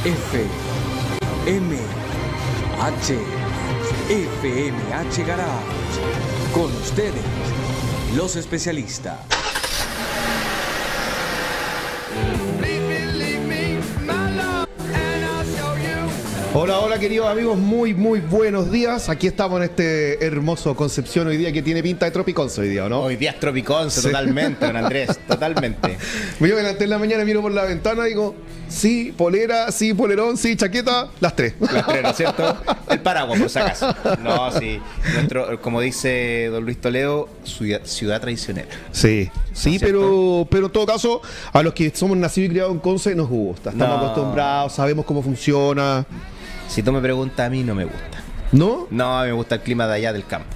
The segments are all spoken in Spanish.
F, M, H, FMH Garage. Con ustedes, los especialistas. Hola, hola queridos amigos, muy buenos días. Aquí estamos en este hermoso Concepción hoy día que tiene pinta de Tropiconce hoy día, ¿o no? Hoy día es Tropiconce, sí. Totalmente, don Andrés, totalmente. Me levanté en la mañana, miro por la ventana y digo, sí, polera, sí, polerón, sí, chaqueta, las tres. Las tres, ¿no es cierto? El paraguas, por si acaso. No, sí, como dice don Luis Toledo, ciudad traicionera. Sí, sí, pero en todo caso, a los que somos nacidos y criados en Conce nos gusta. Estamos acostumbrados, sabemos cómo funciona. Si tú me preguntas, a mí no me gusta. ¿No? No, me gusta el clima de allá del campo.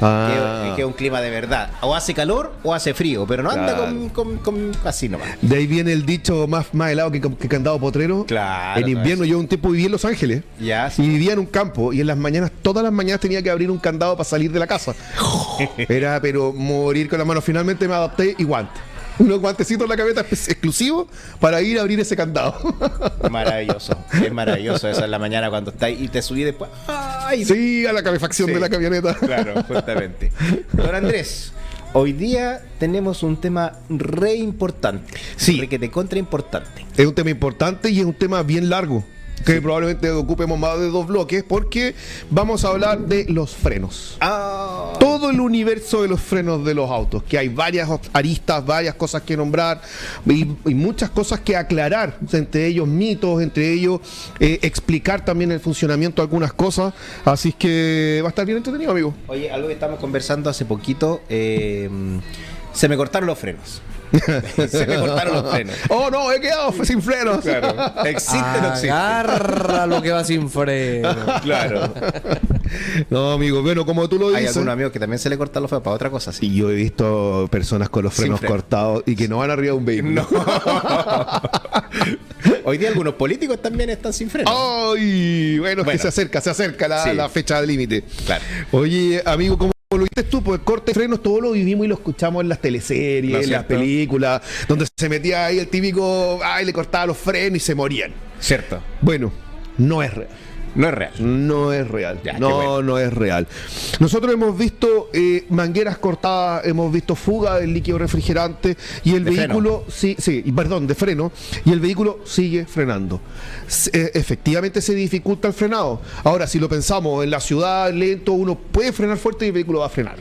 Que es un clima de verdad. O hace calor o hace frío, pero no anda con así nomás. De ahí viene el dicho más helado que candado potrero. Claro. En invierno yo un tiempo viví en Los Ángeles. Ya, sí. Y vivía en un campo y en las mañanas, todas las mañanas tenía que abrir un candado para salir de la casa. Era pero morir con las manos. Finalmente me adapté y guantes. Unos guantecitos en la cabeza exclusivos para ir a abrir ese candado. Maravilloso, es maravilloso eso en la mañana cuando estás y te subí después. ¡Ay! Sí, a la calefacción de la camioneta. Claro, justamente. Don Andrés, hoy día tenemos un tema re importante. Sí. Que te contra importante. Es un tema importante y es un tema bien largo. Que probablemente ocupemos más de 2 bloques porque vamos a hablar de los frenos. Todo el universo de los frenos de los autos, que hay varias aristas, varias cosas que nombrar y muchas cosas que aclarar, entre ellos mitos, entre ellos explicar también el funcionamiento de algunas cosas. Así es que va a estar bien entretenido, amigo. Oye, algo que estamos conversando hace poquito, se me cortaron los frenos. Se me cortaron los frenos. Oh no, he quedado sin frenos. Claro. ¿Existe o no existe? Agarra lo que va sin freno. Claro. No, amigo, bueno, como tú lo dices. Hay algunos amigos que también se le cortan los frenos para otra cosa, sí. Y yo he visto personas con los frenos cortados y que no van arriba de un vehículo. No. Hoy día algunos políticos también están sin frenos. Ay, bueno, que se acerca la fecha de límite. Claro. Oye, amigo, como lo viste tú, pues corte de frenos, todo lo vivimos y lo escuchamos en las teleseries, en las películas, donde se metía ahí el típico, le cortaba los frenos y se morían. Cierto. Bueno, no es real. No es real. No es real. Ya, no es real. Nosotros hemos visto mangueras cortadas, hemos visto fuga del líquido refrigerante y el vehículo, de freno, y el vehículo sigue frenando. Efectivamente se dificulta el frenado. Ahora, si lo pensamos en la ciudad, lento, uno puede frenar fuerte y el vehículo va a frenar.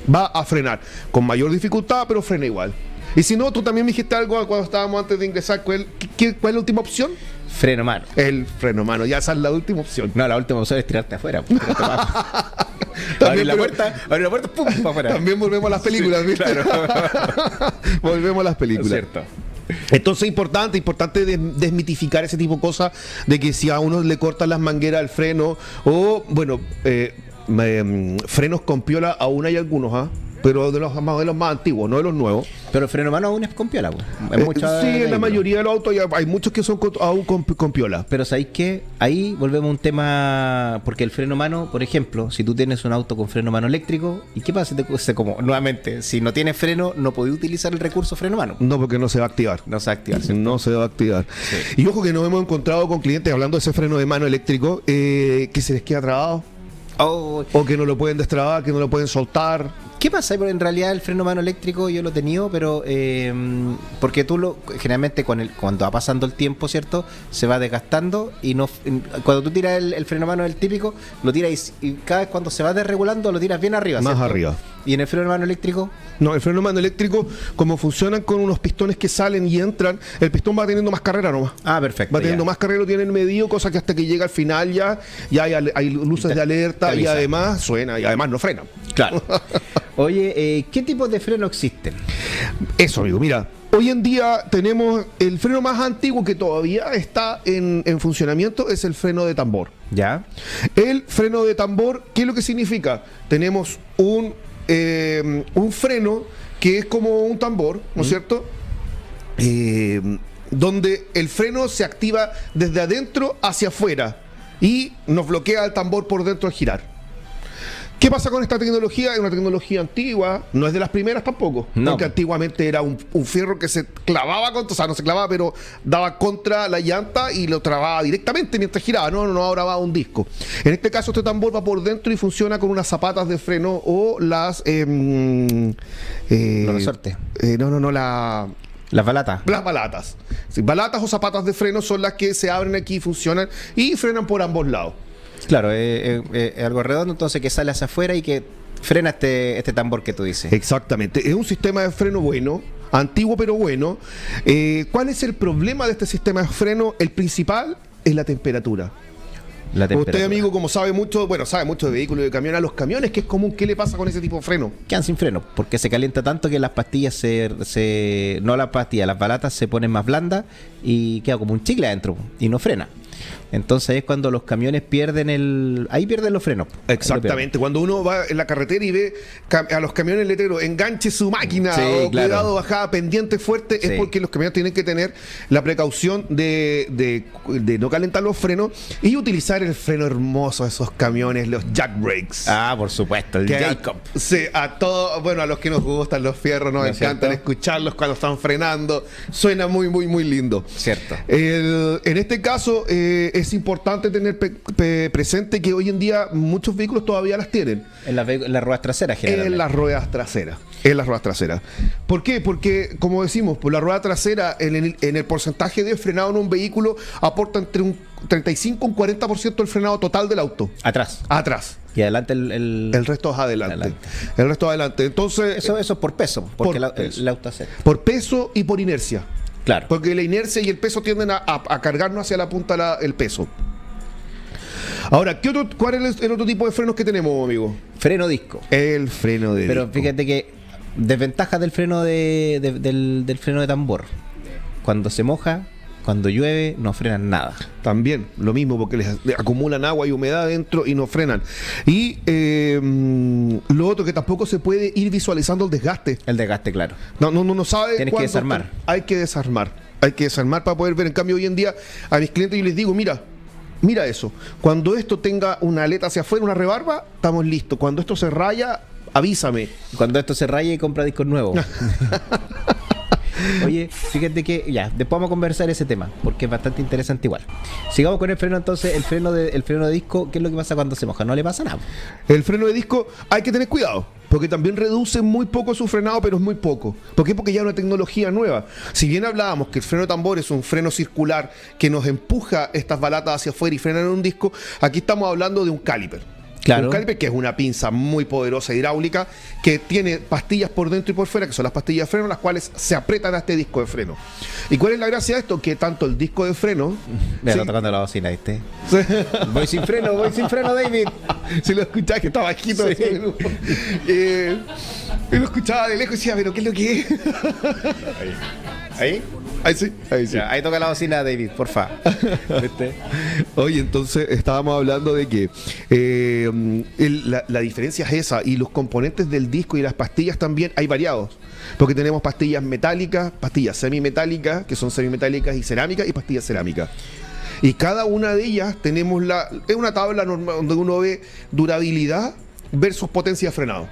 Va a frenar con mayor dificultad, pero frena igual. Y si no, tú también me dijiste algo cuando estábamos antes de ingresar. ¿Cuál es la última opción? Freno mano. El freno mano, ya esa es la última opción. No, la última opción es tirarte afuera. Abrir la puerta, pum, para afuera. También volvemos a las películas, ¿viste? Claro. Volvemos a las películas. Es cierto. Entonces importante desmitificar ese tipo de cosas, de que si a uno le cortan las mangueras al freno, o bueno, frenos con piola aún hay algunos, pero de los modelos más antiguos, no de los nuevos. Pero el freno mano aún es con piola, en la mayoría de los autos hay muchos que son aún con piola. Pero ¿sabéis qué? Ahí volvemos a un tema, porque el freno mano, por ejemplo, si tú tienes un auto con freno mano eléctrico, ¿y qué pasa? Nuevamente, si no tienes freno, no podés utilizar el recurso freno mano. No, porque no se va a activar. No se va a activar, ¿cierto? No se va a activar. Sí. Y ojo que nos hemos encontrado con clientes hablando de ese freno de mano eléctrico que se les queda trabado. O que no lo pueden destrabar, que no lo pueden soltar. ¿Qué pasa? En realidad el freno mano eléctrico yo lo he tenido, pero porque generalmente cuando va pasando el tiempo, ¿cierto? Se va desgastando y cuando tú tiras el freno mano, el típico, lo tiras y cada vez cuando se va desregulando lo tiras bien arriba, más ¿cierto? arriba. ¿Y en el freno mano eléctrico? No, el freno mano eléctrico, como funcionan con unos pistones que salen y entran, el pistón va teniendo más carrera nomás. Perfecto. Va teniendo más carrera, lo tienen medido, cosa que hasta que llega al final ya hay luces de alerta y además suena y además no frena. Claro. Oye, ¿qué tipos de freno existen? Eso, amigo, mira. Hoy en día tenemos el freno más antiguo que todavía está en funcionamiento, es el freno de tambor. ¿Ya? El freno de tambor, ¿qué es lo que significa? Tenemos un freno que es como un tambor, ¿no es cierto? Donde el freno se activa desde adentro hacia afuera y nos bloquea el tambor por dentro al girar. ¿Qué pasa con esta tecnología? Es una tecnología antigua, no es de las primeras tampoco, No. porque antiguamente era un fierro que se clavaba contra, o sea, no se clavaba, pero daba contra la llanta y lo trababa directamente mientras giraba, no, ahora va un disco. En este caso este tambor va por dentro y funciona con unas zapatas de freno o las... Los resortes. Las balatas. Las balatas. Sí, balatas o zapatas de freno son las que se abren aquí y funcionan y frenan por ambos lados. Claro, es algo redondo, entonces que sale hacia afuera y que frena este tambor que tú dices. Exactamente. Es un sistema de freno bueno, antiguo pero bueno. ¿Cuál es el problema de este sistema de freno? El principal es la temperatura. La temperatura. Usted, amigo, como sabe mucho de vehículos y de camiones, a los camiones, ¿qué es común? ¿Qué le pasa con ese tipo de freno? Quedan sin freno, porque se calienta tanto que las pastillas no las pastillas, las balatas se ponen más blandas y queda como un chicle adentro y no frena. Entonces es cuando los camiones ahí pierden los frenos. Exactamente, cuando uno va en la carretera y ve a los camiones letreros, enganche su máquina, Sí, o claro. cuidado, bajada, pendiente fuerte, Sí. es porque los camiones tienen que tener la precaución de no calentar los frenos y utilizar el freno hermoso de esos camiones, los jack brakes. Ah, por supuesto, el Que Jacob. Sí, a los que nos gustan los fierros, nos ¿No es encantan cierto? escucharlos cuando están frenando. Suena muy, muy, muy lindo. Cierto. En este caso, es importante tener presente que hoy en día muchos vehículos todavía las tienen En las ruedas traseras, generalmente. en las ruedas traseras. En las ruedas traseras. ¿Por qué? Porque, como decimos, por la rueda trasera, en el porcentaje de frenado en un vehículo, aporta entre un 35 y un 40% del frenado total del auto. Atrás. Atrás. Y adelante El resto es adelante. Adelante. El resto es adelante. Entonces, Eso es por peso, porque Por peso. el auto hace. por peso y por inercia. Claro. Porque la inercia y el peso tienden a cargarnos hacia la punta el peso. Ahora, ¿cuál es el otro tipo de frenos que tenemos, amigo? Freno disco. El freno de Pero disco. fíjate que desventaja del freno del freno de tambor. Cuando se moja, cuando llueve, no frenan nada. También, lo mismo, porque les acumulan agua y humedad dentro y no frenan. Y lo otro que tampoco se puede ir visualizando el desgaste. El desgaste, claro. No sabe. Tienes que cuándo desarmar. Hay que desarmar. Hay que desarmar para poder ver. En cambio, hoy en día, a mis clientes yo les digo, mira eso. Cuando esto tenga una aleta hacia afuera, una rebarba, estamos listos. Cuando esto se raya, avísame. Cuando esto se raya y compra discos nuevos. Oye, fíjate que ya, después vamos a conversar ese tema, porque es bastante interesante igual. Sigamos con el freno entonces, el freno de disco, ¿qué es lo que pasa cuando se moja? No le pasa nada. El freno de disco hay que tener cuidado, porque también reduce muy poco su frenado, pero es muy poco. ¿Por qué? Porque ya es una tecnología nueva. Si bien hablábamos que el freno de tambor es un freno circular que nos empuja estas balatas hacia afuera y frena en un disco, aquí estamos hablando de un caliper. Claro. Un caliper que es una pinza muy poderosa hidráulica que tiene pastillas por dentro y por fuera, que son las pastillas de freno, las cuales se apretan a este disco de freno. ¿Y cuál es la gracia de esto? Que tanto el disco de freno... Me sí, está tocando la bocina, ¿viste? Voy sin freno, David. si lo escuchás, que está bajito. Sí. Yo lo escuchaba de lejos y decía, pero ¿qué es lo que es? ¿Ahí? Ahí sí, ahí sí. Ya, ahí toca la bocina, David, porfa. ¿Viste? Oye, entonces estábamos hablando de que la diferencia es esa, y los componentes del disco y las pastillas también hay variados. Porque tenemos pastillas metálicas, pastillas semimetálicas, que son semimetálicas y cerámicas, y pastillas cerámicas. Y cada una de ellas tenemos es una tabla normal donde uno ve durabilidad versus potencia de frenado.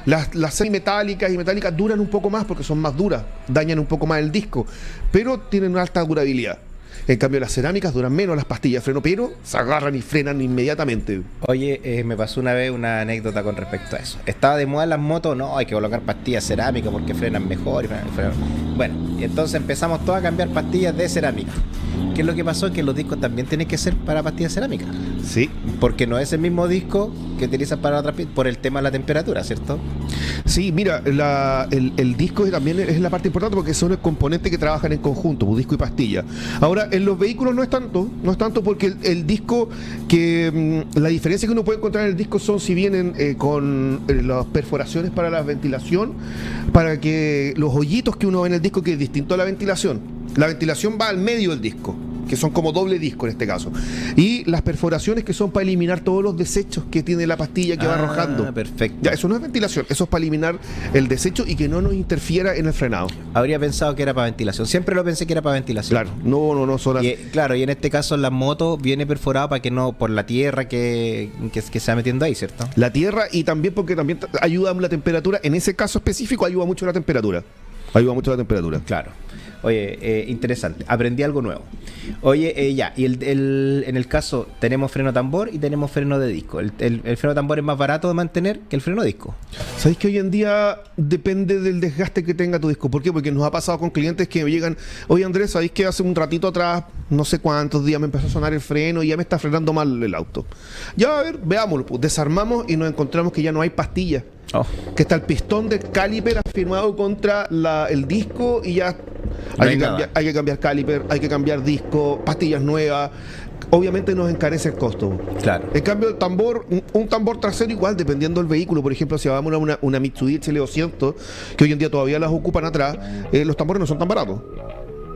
Las semimetálicas y metálicas duran un poco más porque son más duras, dañan un poco más el disco, pero tienen una alta durabilidad. En cambio, las cerámicas duran menos, las pastillas de freno, pero se agarran y frenan inmediatamente. Oye, me pasó una vez una anécdota con respecto a eso. Estaba de moda en las motos, no, hay que colocar pastillas cerámicas porque frenan mejor. Bueno, y entonces empezamos todos a cambiar pastillas de cerámica. ¿Qué es lo que pasó? Que los discos también tienen que ser para pastillas cerámicas. Sí. Porque no es el mismo disco que utilizas para otras por el tema de la temperatura, ¿cierto? Sí, mira, el disco también es la parte importante porque son los componentes que trabajan en conjunto, pues, disco y pastilla. Ahora, en los vehículos no es tanto porque el disco, la diferencia que uno puede encontrar en el disco son si vienen con las perforaciones para la ventilación, para que los hoyitos que uno ve en el disco, que es distinto a la ventilación. La ventilación va al medio del disco. que son como doble disco en este caso. Y las perforaciones que son para eliminar todos los desechos que tiene la pastilla que va arrojando. Perfecto. Ya, eso no es ventilación, eso es para eliminar el desecho y que no nos interfiera en el frenado. Habría pensado que era para ventilación. Siempre lo pensé que era para ventilación. Claro, no, son Claro, y en este caso la moto viene perforada para que no, por la tierra que se va metiendo ahí, ¿cierto? la tierra y también porque también ayuda la temperatura. En ese caso específico ayuda mucho la temperatura. Claro. Oye, interesante. Aprendí algo nuevo. Oye, ya. Y en el caso, tenemos freno tambor y tenemos freno de disco. El freno tambor es más barato de mantener que el freno disco. ¿Sabéis que hoy en día depende del desgaste que tenga tu disco? ¿Por qué? Porque nos ha pasado con clientes que me llegan, oye Andrés, ¿sabéis que hace un ratito atrás, no sé cuántos días me empezó a sonar el freno y ya me está frenando mal el auto? Ya, a ver, veámoslo. Pues, desarmamos y nos encontramos que ya no hay pastillas. Que está el pistón del caliper afirmado contra el disco y ya hay que cambiar caliper, hay que cambiar disco, pastillas nuevas. Obviamente nos encarece el costo. Claro. En cambio, el tambor, un tambor trasero igual, dependiendo del vehículo. Por ejemplo, si vamos a una Mitsubishi L200, que hoy en día todavía las ocupan atrás, los tambores no son tan baratos.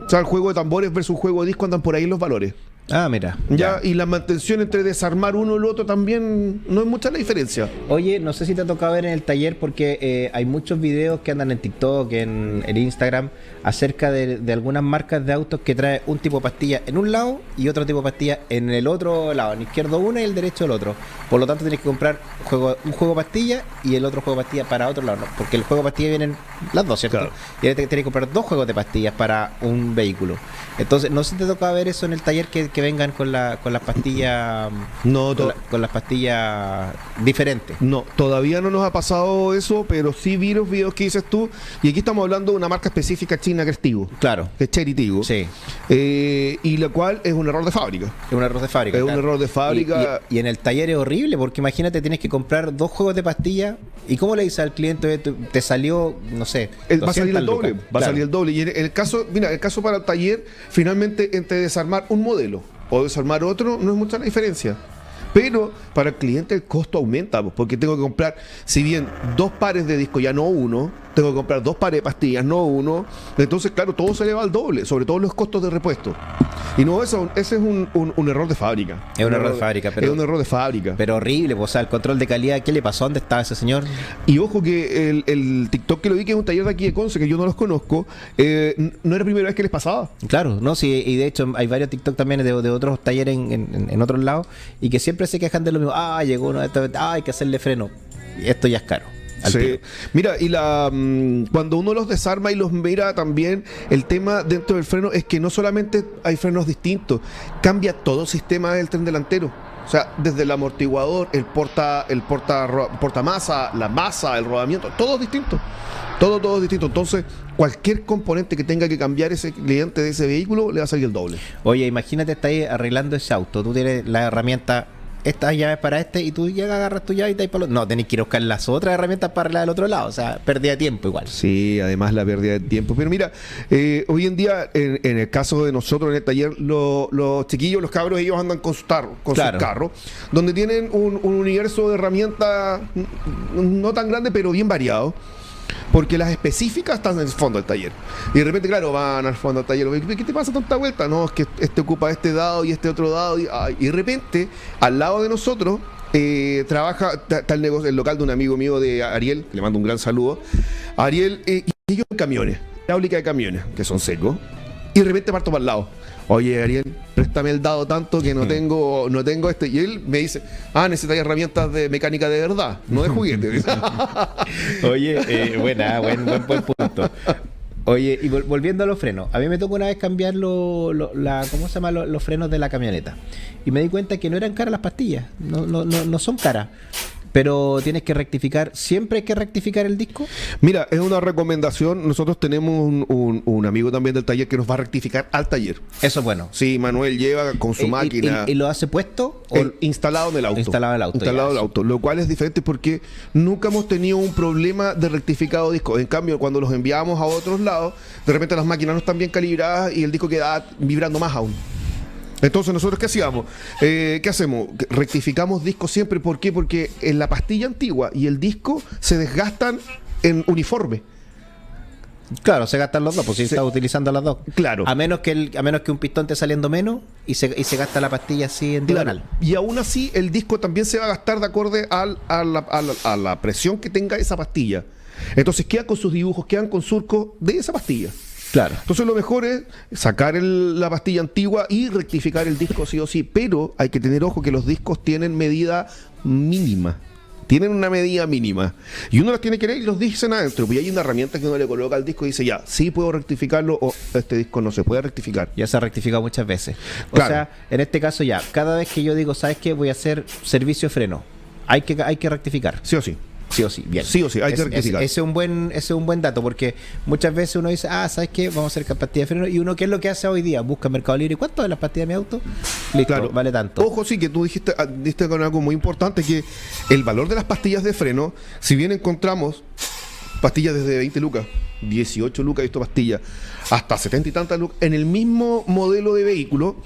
O sea, el juego de tambores versus juego de disco andan por ahí en los valores. Ah, mira. Ya, y la mantención entre desarmar uno y el otro también no es mucha la diferencia. Oye, no sé si te ha tocado ver en el taller porque hay muchos videos que andan en TikTok, en Instagram, acerca de algunas marcas de autos que trae un tipo de pastilla en un lado y otro tipo de pastilla en el otro lado, en el izquierdo una y el derecho el otro. Por lo tanto, tienes que comprar un juego de pastilla y el otro juego de pastilla para otro lado, ¿no? Porque el juego de pastilla vienen las dos, ¿cierto? Claro. Y ahora tienes que comprar dos juegos de pastillas para un vehículo. Entonces, no sé si te toca ver eso en el taller que vengan con las pastillas con las pastillas diferentes. No, todavía no nos ha pasado eso, pero sí vi los videos que dices tú. Y aquí estamos hablando de una marca específica china que es Tigo. Claro. Que es Cherry Tigo. Sí. Y la cual es un error de fábrica. Es un error de fábrica. Es un error de fábrica. Y en el taller es horrible, porque imagínate, tienes que comprar dos juegos de pastillas. ¿Y cómo le dices al cliente? Te salió, no sé, Va a salir el doble. lucas. Va a salir el doble. Y en el caso, mira, el caso para el taller, finalmente, entre desarmar un modelo o desarmar otro, no es mucha la diferencia. Pero para el cliente el costo aumenta, pues, porque tengo que comprar, si bien dos pares de disco, ya no uno, tengo que comprar dos pares de pastillas, no uno. Entonces, claro, todo se eleva al doble, sobre todo los costos de repuesto. Y no, ese es un error de fábrica. Es un error de fábrica, pero... Es un error de fábrica. Pero horrible, pues, o sea, el control de calidad, ¿qué le pasó? ¿Dónde estaba ese señor? Y ojo que el TikTok que lo vi, que es un taller de aquí de Conce, que yo no los conozco, no era la primera vez que les pasaba. Claro, no, sí, y de hecho hay varios TikTok también de otros talleres en otros lados, y que siempre se quejan de lo mismo. Llegó uno, hay que hacerle freno. Y esto ya es caro. Sí. Mira, y cuando uno los desarma y los mira también, el tema dentro del freno es que no solamente hay frenos distintos, cambia todo el sistema del tren delantero. O sea, desde el amortiguador, el portamasa, la masa, el rodamiento, todo es distinto. Todo es distinto. Entonces, cualquier componente que tenga que cambiar ese cliente de ese vehículo le va a salir el doble. Oye, imagínate, estás ahí arreglando ese auto. Tú tienes la herramienta, estas llaves para y tú llegas, agarras tu llave y te vas para el otro. No, tenés que ir a buscar las otras herramientas para arreglar del otro lado. O sea, pérdida de tiempo igual. Sí, además la pérdida de tiempo. Pero mira, hoy en día, en el caso de nosotros en el taller, los chiquillos, los cabros, ellos andan con sus carros, donde tienen un universo de herramientas no tan grande, pero bien variado. Porque las específicas están en el fondo del taller. Y de repente, claro, van al fondo del taller. ¿Qué te pasa tanta vuelta? No, es que este ocupa este dado y este otro dado. Y de repente, al lado de nosotros, trabaja está el local de un amigo mío de Ariel, que le mando un gran saludo. Ariel, y ellos en camiones, hidráulica de camiones, que son secos. Y de repente parto para el lado. Oye, Ariel, préstame el dado tanto que no tengo este. Y él me dice, necesitas herramientas de mecánica de verdad, no de juguete. Oye, buen punto. Oye, y volviendo a los frenos, a mí me tocó una vez cambiar ¿cómo se llama? Los frenos de la camioneta. Y me di cuenta que no eran caras las pastillas, no son caras. Pero tienes que rectificar, ¿siempre hay que rectificar el disco? Mira, es una recomendación. Nosotros tenemos un amigo también del taller que nos va a rectificar al taller. Eso es bueno. Sí, Manuel lleva con su máquina. ¿Y lo hace puesto? Instalado en el auto. Instalado en el auto. Lo cual es diferente porque nunca hemos tenido un problema de rectificado disco. En cambio, cuando los enviamos a otros lados, de repente las máquinas no están bien calibradas y el disco queda vibrando más aún. Entonces, ¿nosotros qué hacíamos? ¿Qué hacemos? Rectificamos discos siempre. ¿Por qué? Porque en la pastilla antigua y el disco se desgastan en uniforme. Claro, se gastan los dos, pues si está utilizando las dos. Claro. A menos que un pistón esté saliendo menos y se gasta la pastilla así en diagonal. Claro. Y aún así, el disco también se va a gastar de acorde a la presión que tenga esa pastilla. Entonces quedan con sus dibujos, quedan con surcos de esa pastilla. Claro. Entonces lo mejor es sacar la pastilla antigua y rectificar el disco sí o sí. Pero hay que tener ojo que los discos tienen medida mínima. Tienen una medida mínima. Y uno las tiene que leer y los dicen adentro. Y hay una herramienta que uno le coloca al disco y dice, ya, sí puedo rectificarlo o este disco no se puede rectificar. Ya se ha rectificado muchas veces. O Claro. sea, en este caso ya, cada vez que yo digo, ¿sabes qué? Voy a hacer servicio de freno. Hay que rectificar. Sí o sí. Sí o sí, bien. Sí o sí, hay que rectificar. Ese es un buen dato, porque muchas veces uno dice, ¿sabes qué? Vamos a hacer pastilla de freno. Y uno, ¿qué es lo que hace hoy día? Busca en Mercado Libre. ¿Cuánto es la pastilla de mi auto? Listo, Claro. vale tanto. Ojo, sí, que tú diste con algo muy importante, que el valor de las pastillas de freno, si bien encontramos pastillas desde 20 lucas, 18 lucas, he visto pastillas, hasta 70 y tantas lucas, en el mismo modelo de vehículo,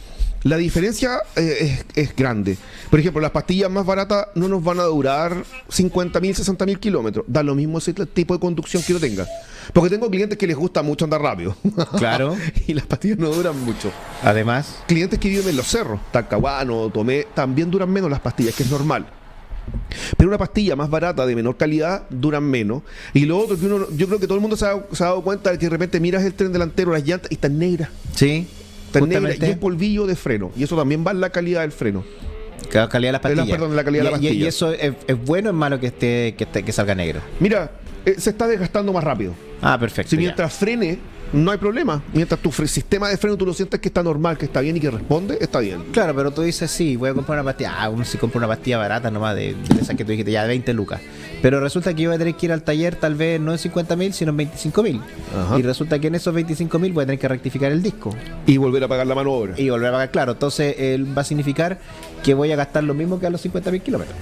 la diferencia es grande. Por ejemplo, las pastillas más baratas no nos van a durar 50.000, 60.000 kilómetros. Da lo mismo ese tipo de conducción que yo tenga. Porque tengo clientes que les gusta mucho andar rápido. Claro. Y las pastillas no duran mucho. Además, Clientes que viven en los cerros, Talcahuano, Tomé, también duran menos las pastillas, que es normal. Pero una pastilla más barata, de menor calidad, duran menos. Y lo otro que yo creo que todo el mundo se ha dado cuenta de que de repente miras el tren delantero, las llantas, y están negras. sí. Está negra y justamente, es polvillo de freno. Y eso también va en la calidad del freno. la calidad de las pastillas. Perdón, la calidad de la Y pastilla. eso es bueno o es malo que salga negro. Mira, se está desgastando más rápido. Ah, perfecto. Si ya. mientras frene, no hay problema. Mientras tu sistema de freno tú lo sientes que está normal, que está bien y que responde, está bien. Claro, pero tú dices, sí, voy a comprar una pastilla. Uno sí compra una pastilla barata nomás de esas que tú dijiste, ya de 20 lucas. Pero resulta que yo voy a tener que ir al taller tal vez no en 50.000, sino en 25.000. Ajá. Y resulta que en esos 25.000 voy a tener que rectificar el disco. Y volver a pagar la mano de obra. Y volver a pagar, claro. Entonces va a significar que voy a gastar lo mismo que a los 50.000 kilómetros.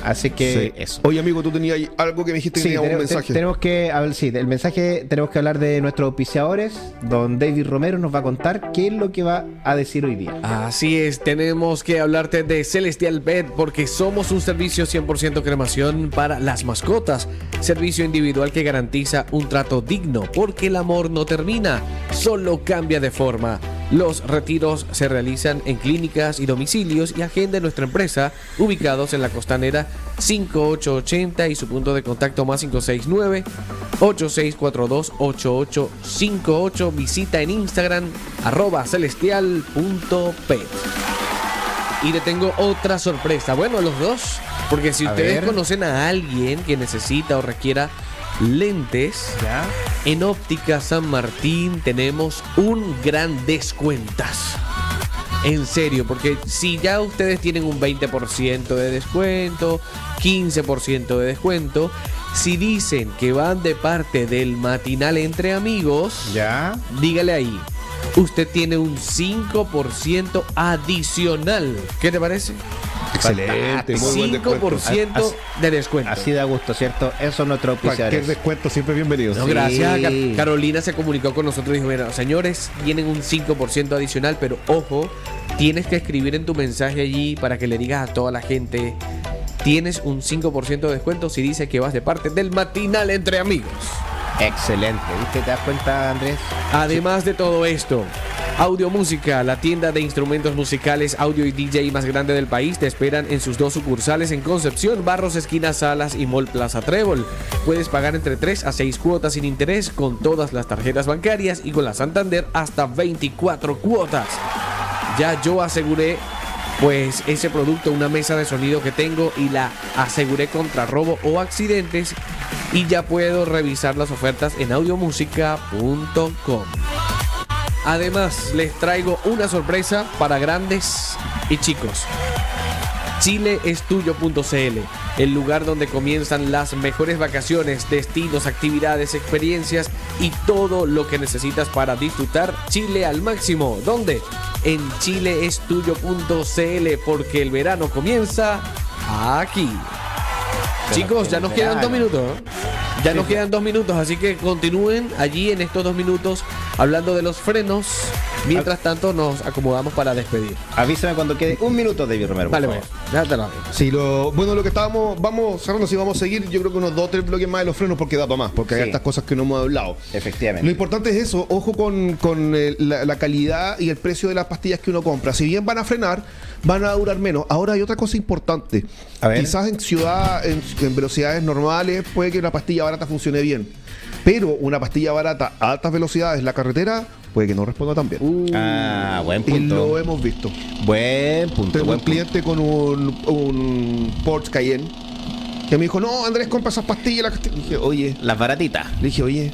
Así que Sí. eso. Oye, amigo, tú tenías ahí algo que me dijiste que tenía un mensaje. Tenemos que, a ver, sí, del mensaje tenemos que hablar de nuestros auspiciadores. Don David Romero nos va a contar qué es lo que va a decir hoy día. Así es, tenemos que hablarte de Celestial Pet porque somos un servicio 100% cremación para las mascotas. Servicio individual que garantiza un trato digno porque el amor no termina, solo cambia de forma. Los retiros se realizan en clínicas y domicilios y agenda de nuestra empresa, ubicados en la Costanera 5880 y su punto de contacto más 569-8642-8858. Visita en Instagram @celestial.pet. Y le tengo otra sorpresa. Bueno, los dos, porque si A ustedes ver. conocen a alguien que necesita o requiera lentes, ¿Ya? en Óptica San Martín tenemos un gran descuentazo. En serio, porque si ya ustedes tienen un 20% de descuento, 15% de descuento, si dicen que van de parte del matinal entre amigos, ¿Ya? dígale ahí, usted tiene un 5% adicional. ¿Qué te parece? Excelente, muy buen descuento. 5% de descuento. Así da gusto, ¿cierto? Eso es nuestro Cualquier auspiciadores. descuento siempre bienvenido. No, Sí. gracias. Carolina se comunicó con nosotros y dijo, mira, señores, tienen un 5% adicional, pero ojo, tienes que escribir en tu mensaje allí para que le digas a toda la gente, tienes un 5% de descuento si dice que vas de parte del matinal entre amigos. Excelente. ¿Viste? ¿Te das cuenta, Andrés? Además de todo esto, Audio Música, la tienda de instrumentos musicales, audio y DJ más grande del país, te esperan en sus 2 sucursales en Concepción, Barros, esquina Salas y Mall Plaza Trébol. Puedes pagar entre 3 a 6 cuotas sin interés con todas las tarjetas bancarias y con la Santander hasta 24 cuotas. Ya yo aseguré pues ese producto, una mesa de sonido que tengo y la aseguré contra robo o accidentes y ya puedo revisar las ofertas en audiomusica.com. Además, les traigo una sorpresa para grandes y chicos. chileestudio.cl, el lugar donde comienzan las mejores vacaciones, destinos, actividades, experiencias y todo lo que necesitas para disfrutar Chile al máximo. ¿Dónde? En chileestudio.cl, porque el verano comienza aquí. Chicos, ya nos quedan 2 minutos, ¿no? Ya nos quedan 2 minutos, así que continúen allí en estos 2 minutos hablando de los frenos Mientras tanto, nos acomodamos para despedir. Avísame cuando quede un minuto, David Romero. Vale, por pues, favor. déjate la Sí, lo que estábamos, vamos cerrando, si vamos a seguir, yo creo que unos 2 o 3 bloques más de los frenos porque da para más, porque hay Sí. estas cosas que no hemos hablado. Efectivamente. Lo importante es eso, ojo con la calidad y el precio de las pastillas que uno compra. Si bien van a frenar, van a durar menos. Ahora hay otra cosa importante. A ver. Quizás en ciudad, en velocidades normales, puede que una pastilla barata funcione bien. Pero una pastilla barata a altas velocidades en la carretera puede que no responda tan bien. Buen Y lo punto. hemos visto. Buen punto. Tengo buen un cliente con un Porsche Cayenne que me dijo, no, Andrés, compra esas pastillas. Le dije, oye, punto. Las baratitas. le dije, oye,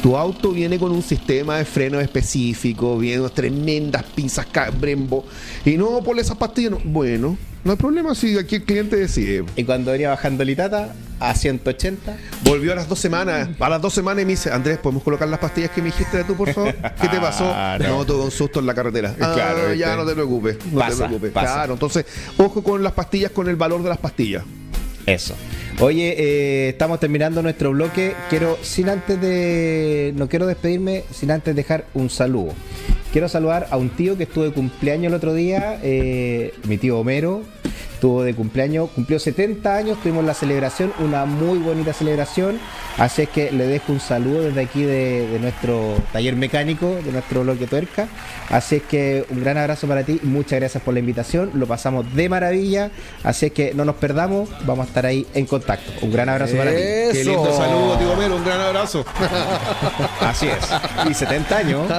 tu auto viene con un sistema de freno específico, viene unas tremendas pinzas Brembo, y no ponle esas pastillas. No. Bueno, no hay problema si aquí el cliente decide. Y cuando venía bajando Litata a 180. Volvió a las 2 semanas. A las 2 semanas y me dice, Andrés, ¿podemos colocar las pastillas que me dijiste de tú, por favor? ¿Qué te pasó? No. Tuve un susto en la carretera. Claro, Ya ¿viste? no te preocupes. No Pasa, te preocupes. pasa. Claro, entonces, ojo con las pastillas, con el valor de las pastillas. Eso. Oye, estamos terminando nuestro bloque. No quiero despedirme sin antes dejar un saludo. Quiero saludar a un tío que estuvo de cumpleaños el otro día, mi tío Homero. Estuvo de cumpleaños, cumplió 70 años, tuvimos la celebración, una muy bonita celebración. Así es que le dejo un saludo desde aquí de nuestro taller mecánico, de nuestro bloque tuerca. Así es que un gran abrazo para ti y muchas gracias por la invitación. Lo pasamos de maravilla. Así es que no nos perdamos, vamos a estar ahí en contacto. Un gran abrazo para ti. Qué lindo saludo, tío Homero. Un gran abrazo. Así es. Y 70 años.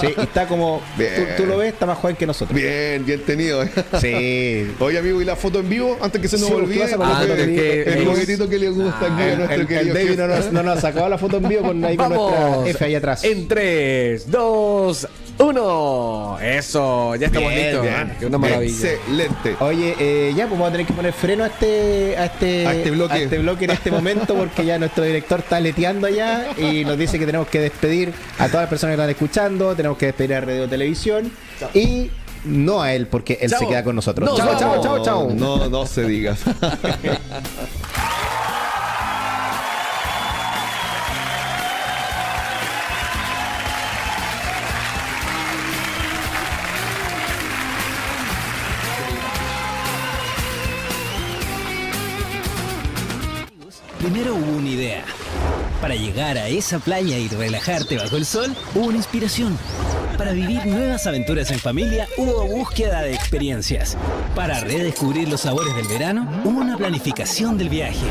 Sí, y está como. Bien. Tú lo ves, está más joven que nosotros. Bien tenido. Sí. Oye, amigo, ¿y la foto en vivo? Antes que se nos Sí, olvide, ¿qué pasa con la foto en vivo? el juguetito que le gusta aquí a nuestro El querido David jefe. no nos ha sacado la foto en vivo con, ahí con nuestra Vamos. F ahí atrás. En 3, 2, 1. Eso, ya estamos Bien, listos. bien. Qué una maravilla. Excelente. Oye, ya, pues vamos a tener que poner freno a este bloque en este momento, porque ya nuestro director está leteando allá y nos dice que tenemos que despedir a todas las personas que están escuchando, tenemos que despedir a Radio Televisión y no a él, porque él Chao. se queda con nosotros. Nos Chao, chao, vamos. chao, chao. No se diga. Primero hubo una idea. Para llegar a esa playa y relajarte bajo el sol, hubo una inspiración. Para vivir nuevas aventuras en familia, hubo búsqueda de experiencias. Para redescubrir los sabores del verano, hubo una planificación del viaje.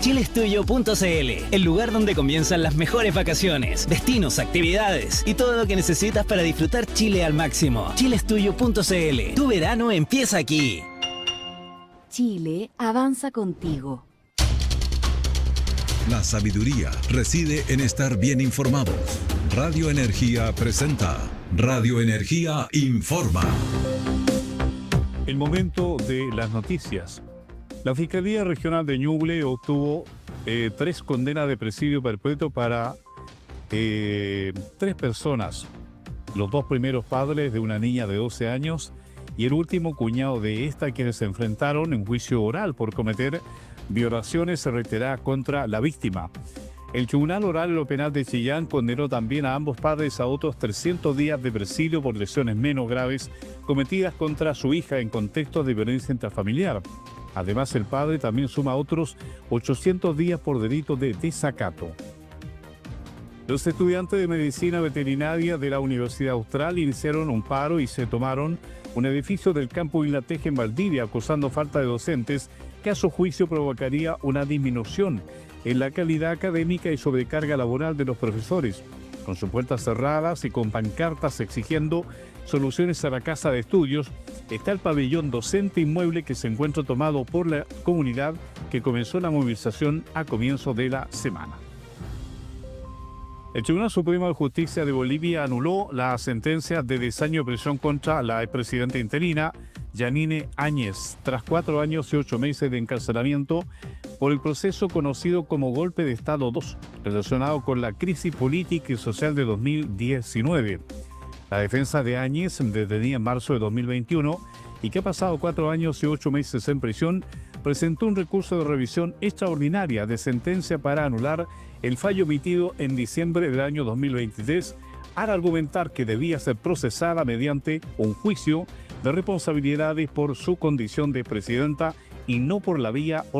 Chilestuyo.cl, el lugar donde comienzan las mejores vacaciones, destinos, actividades y todo lo que necesitas para disfrutar Chile al máximo. Chilestuyo.cl, tu verano empieza aquí. Chile avanza contigo. La sabiduría reside en estar bien informados. Radio Energía presenta Radio Energía Informa. El momento de las noticias. La Fiscalía Regional de Ñuble obtuvo 3 condenas de presidio perpetuo para 3 personas. Los 2 primeros padres de una niña de 12 años y el último cuñado de esta, quienes se enfrentaron en juicio oral por cometer violaciones reiteradas contra la víctima. El Tribunal Oral en lo Penal de Chillán condenó también a ambos padres a otros 300 días de presidio por lesiones menos graves cometidas contra su hija en contextos de violencia intrafamiliar. Además, el padre también suma otros 800 días por delito de desacato. Los estudiantes de medicina veterinaria de la Universidad Austral iniciaron un paro y se tomaron un edificio del campo Ilateje en Valdivia, acusando falta de docentes que a su juicio provocaría una disminución en la calidad académica y sobrecarga laboral de los profesores. Con sus puertas cerradas y con pancartas exigiendo soluciones a la casa de estudios, está el pabellón docente inmueble que se encuentra tomado por la comunidad, que comenzó la movilización a comienzo de la semana. El Tribunal Supremo de Justicia de Bolivia anuló la sentencia de 10 años de prisión contra la expresidenta interina Yanine Áñez, tras 4 años y 8 meses de encarcelamiento por el proceso conocido como Golpe de Estado 2, relacionado con la crisis política y social de 2019. La defensa de Áñez, detenida en marzo de 2021 y que ha pasado 4 años y 8 meses en prisión, presentó un recurso de revisión extraordinaria de sentencia para anular el fallo emitido en diciembre del año 2023 al argumentar que debía ser procesada mediante un juicio de responsabilidades por su condición de presidenta y no por la vía